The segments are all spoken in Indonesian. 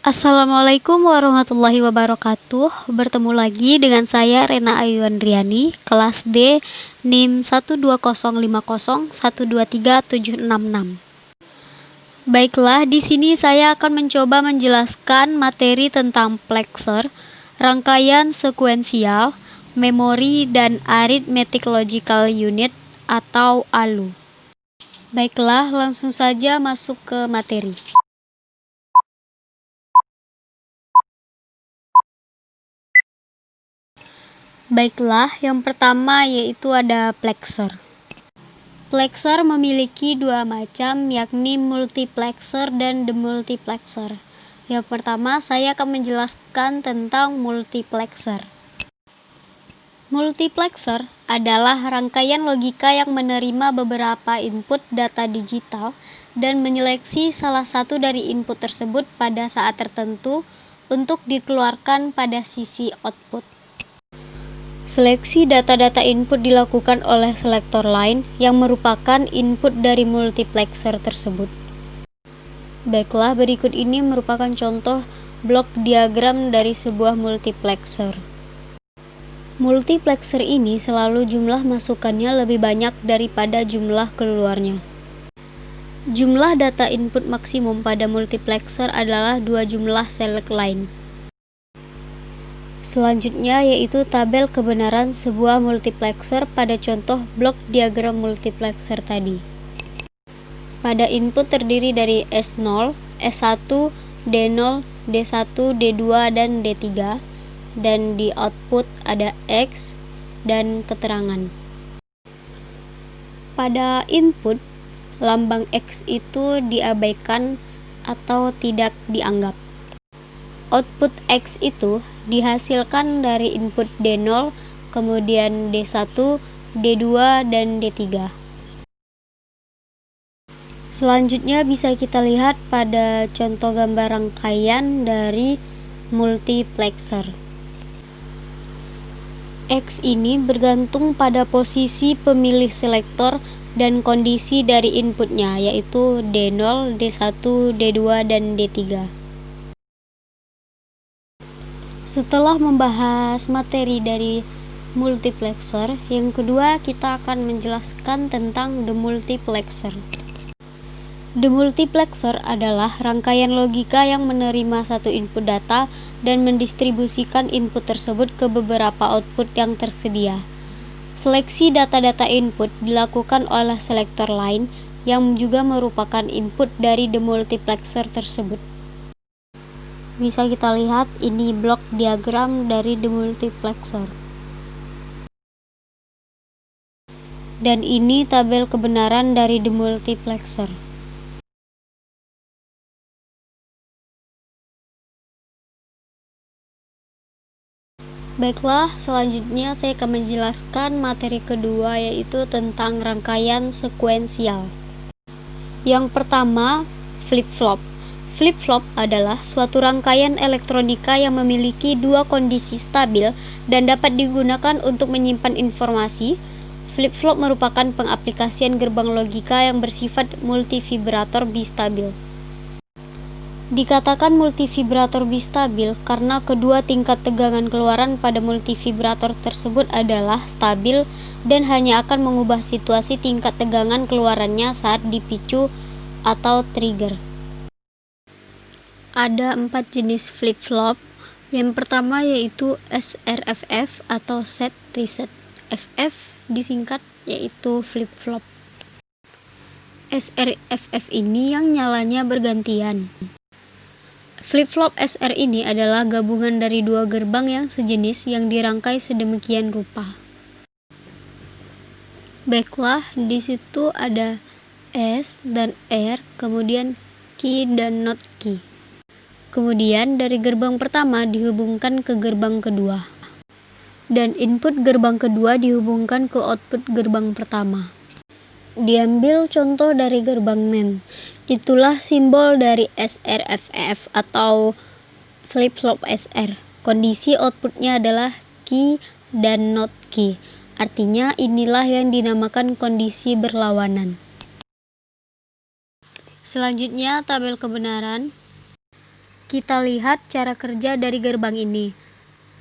Assalamualaikum warahmatullahi wabarakatuh. Bertemu lagi dengan saya Rena Ayuandriani, kelas D, NIM 12050123766. Baiklah, di sini saya akan mencoba menjelaskan materi tentang plexer, rangkaian sekuensial, memori, dan arithmetic logical unit atau ALU. Baiklah, langsung saja masuk ke materi. Baiklah, yang pertama yaitu ada plexer. Plexer memiliki dua macam, yakni multiplexer dan demultiplexer. Yang pertama, saya akan menjelaskan tentang multiplexer. Multiplexer adalah rangkaian logika yang menerima beberapa input data digital dan menyeleksi salah satu dari input tersebut pada saat tertentu untuk dikeluarkan pada sisi output. Seleksi data-data input dilakukan oleh selektor line yang merupakan input dari multiplexer tersebut. Baiklah, berikut ini merupakan contoh blok diagram dari sebuah multiplexer. Multiplexer ini selalu jumlah masukannya lebih banyak daripada jumlah keluarnya. Jumlah data input maksimum pada multiplexer adalah 2 jumlah select line. Selanjutnya yaitu tabel kebenaran sebuah multiplexer pada contoh blok diagram multiplexer tadi. Pada input terdiri dari S0, S1, D0, D1, D2, dan D3, dan di output ada X dan keterangan. Pada input, lambang X itu diabaikan atau tidak dianggap. Output X itu dihasilkan dari input D0, kemudian D1, D2, dan D3. Selanjutnya bisa kita lihat pada contoh gambar rangkaian dari multiplexer. X ini bergantung pada posisi pemilih selektor dan kondisi dari inputnya, yaitu D0, D1, D2, dan D3. Setelah membahas materi dari multiplexer, yang kedua kita akan menjelaskan tentang demultiplexer. Demultiplexer adalah rangkaian logika yang menerima satu input data dan mendistribusikan input tersebut ke beberapa output yang tersedia. Seleksi data-data input dilakukan oleh selektor line yang juga merupakan input dari demultiplexer tersebut. Bisa kita lihat ini blok diagram dari demultiplexer. Dan ini tabel kebenaran dari demultiplexer. Baiklah, selanjutnya saya akan menjelaskan materi kedua yaitu tentang rangkaian sekuensial. Yang pertama, flip-flop. Flip-flop adalah suatu rangkaian elektronika yang memiliki dua kondisi stabil dan dapat digunakan untuk menyimpan informasi. Flip-flop merupakan pengaplikasian gerbang logika yang bersifat multivibrator bistabil. Dikatakan multivibrator bistabil karena kedua tingkat tegangan keluaran pada multivibrator tersebut adalah stabil dan hanya akan mengubah situasi tingkat tegangan keluarannya saat dipicu atau trigger. Ada 4 jenis flip-flop. Yang pertama yaitu SRFF atau set reset. FF disingkat yaitu flip-flop. SRFF ini yang nyalanya bergantian. Flip-flop SR ini adalah gabungan dari dua gerbang yang sejenis yang dirangkai sedemikian rupa. Baiklah, di situ ada S dan R, kemudian key dan not key. Kemudian dari gerbang pertama dihubungkan ke gerbang kedua. Dan input gerbang kedua dihubungkan ke output gerbang pertama. Diambil contoh dari gerbang NAND. Itulah simbol dari SRFF atau flip-flop SR. Kondisi outputnya adalah key dan not key. Artinya inilah yang dinamakan kondisi berlawanan. Selanjutnya tabel kebenaran. Kita lihat cara kerja dari gerbang ini.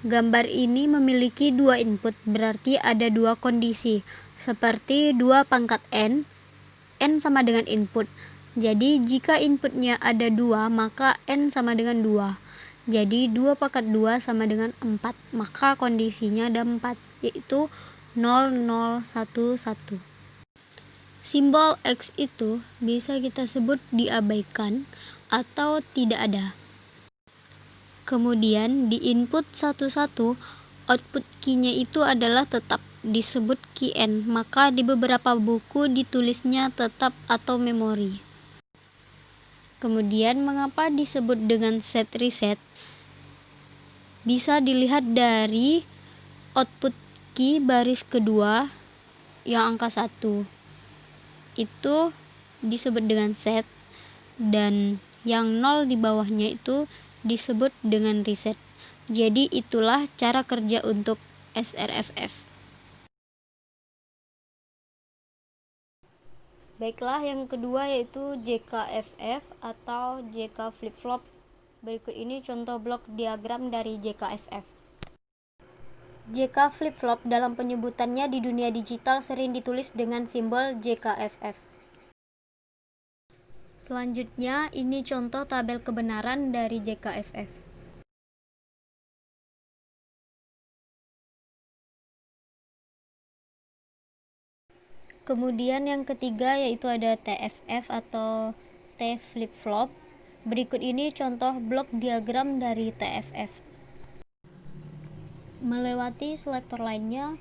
Gambar ini memiliki dua input, berarti ada dua kondisi, seperti 2 pangkat n sama dengan input. Jadi jika inputnya ada 2, maka n sama dengan 2. Jadi 2 pangkat 2 sama dengan 4, maka kondisinya ada 4, yaitu 0, 0, 1, 1. Simbol X itu bisa kita sebut diabaikan atau tidak ada. Kemudian di input 11, output key-nya itu adalah tetap, disebut key n, maka di beberapa buku ditulisnya tetap atau memori. Kemudian mengapa disebut dengan set reset? Bisa dilihat dari output key baris kedua yang angka 1. Itu disebut dengan set, dan yang 0 di bawahnya itu disebut dengan reset. Jadi itulah cara kerja untuk SRFF. Baiklah, yang kedua yaitu JKFF atau JK flip-flop. Berikut ini contoh blok diagram dari JKFF. JK flip-flop dalam penyebutannya di dunia digital sering ditulis dengan simbol JKFF. Selanjutnya, ini contoh tabel kebenaran dari JKFF. Kemudian yang ketiga yaitu ada TFF atau T flip-flop. Berikut ini contoh blok diagram dari TFF. Melewati selektor lainnya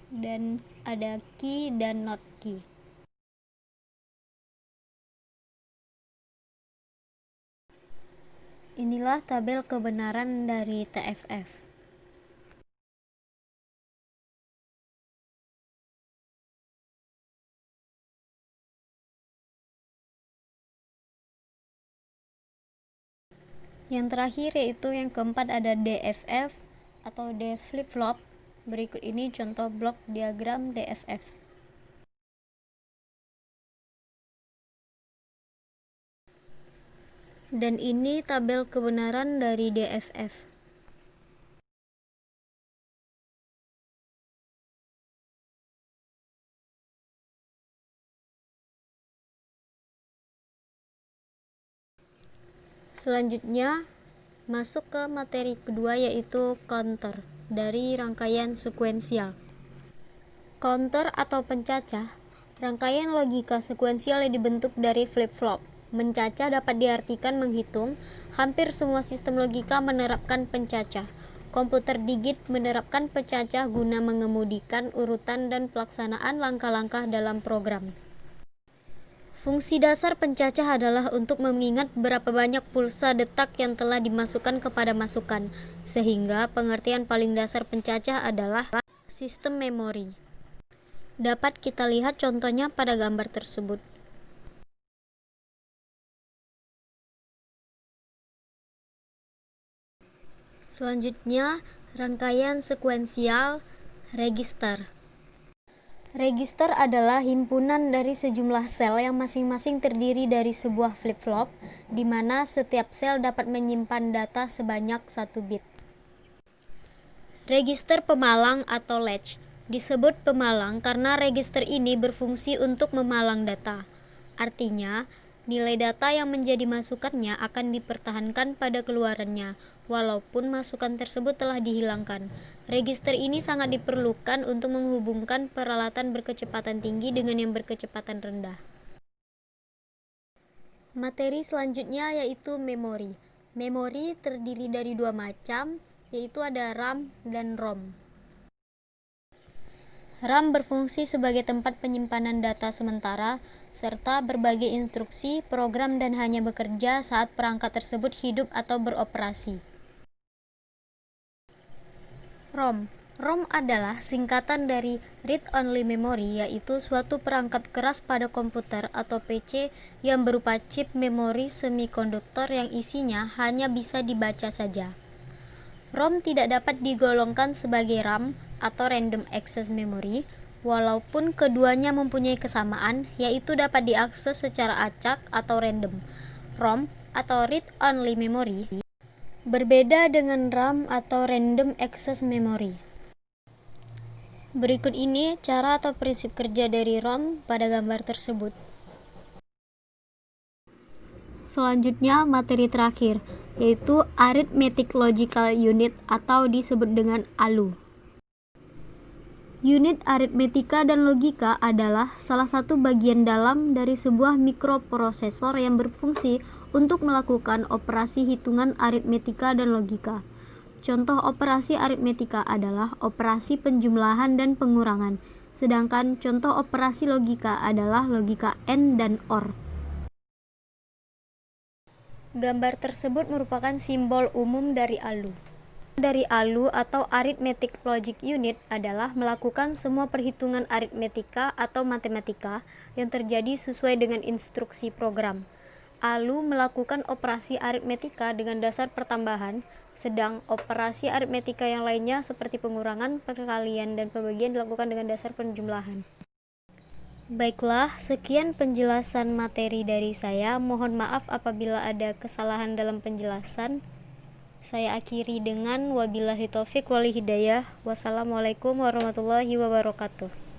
dan ada key dan not key. Inilah tabel kebenaran dari TFF. Yang terakhir yaitu yang keempat ada DFF atau D flip-flop. Berikut ini contoh blok diagram DFF. Dan ini tabel kebenaran dari DFF. Selanjutnya masuk ke materi kedua yaitu counter dari rangkaian sekuensial. Counter atau pencacah, rangkaian logika sekuensial yang dibentuk dari flip-flop. Mencacah dapat diartikan menghitung. Hampir semua sistem logika menerapkan pencacah. Komputer digit menerapkan pencacah guna mengemudikan urutan dan pelaksanaan langkah-langkah dalam program. Fungsi dasar pencacah adalah untuk mengingat berapa banyak pulsa detak yang telah dimasukkan kepada masukan, sehingga pengertian paling dasar pencacah adalah sistem memori. Dapat kita lihat contohnya pada gambar tersebut. Selanjutnya, rangkaian sekuensial register. Register adalah himpunan dari sejumlah sel yang masing-masing terdiri dari sebuah flip-flop, di mana setiap sel dapat menyimpan data sebanyak 1 bit. Register pemalang atau latch disebut pemalang karena register ini berfungsi untuk memalang data. Artinya, nilai data yang menjadi masukannya akan dipertahankan pada keluarannya, walaupun masukan tersebut telah dihilangkan. Register ini sangat diperlukan untuk menghubungkan peralatan berkecepatan tinggi dengan yang berkecepatan rendah. Materi selanjutnya yaitu memori. Memori terdiri dari dua macam, yaitu ada RAM dan ROM. RAM berfungsi sebagai tempat penyimpanan data sementara, serta berbagai instruksi, program dan hanya bekerja saat perangkat tersebut hidup atau beroperasi. ROM adalah singkatan dari Read Only Memory, yaitu suatu perangkat keras pada komputer atau PC yang berupa chip memori semikonduktor yang isinya hanya bisa dibaca saja. ROM tidak dapat digolongkan sebagai RAM atau Random Access Memory, walaupun keduanya mempunyai kesamaan, yaitu dapat diakses secara acak atau random. ROM atau Read Only Memory Berbeda dengan RAM atau Random Access Memory. Berikut ini cara atau prinsip kerja dari ROM pada gambar tersebut. Selanjutnya, materi terakhir, yaitu Arithmetic Logical Unit atau disebut dengan ALU. Unit aritmetika dan logika adalah salah satu bagian dalam dari sebuah mikroprosesor yang berfungsi untuk melakukan operasi hitungan aritmetika dan logika. Contoh operasi aritmetika adalah operasi penjumlahan dan pengurangan, sedangkan contoh operasi logika adalah logika AND dan OR. Gambar tersebut merupakan simbol umum dari ALU. Dari ALU atau Arithmetic Logic Unit adalah melakukan semua perhitungan aritmetika atau matematika yang terjadi sesuai dengan instruksi program. ALU melakukan operasi aritmetika dengan dasar pertambahan, sedang operasi aritmetika yang lainnya seperti pengurangan, perkalian, dan pembagian dilakukan dengan dasar penjumlahan. Baiklah, sekian penjelasan materi dari saya. Mohon maaf apabila ada kesalahan dalam penjelasan. Saya akhiri dengan wabillahi taufik wal hidayah. Wassalamualaikum warahmatullahi wabarakatuh.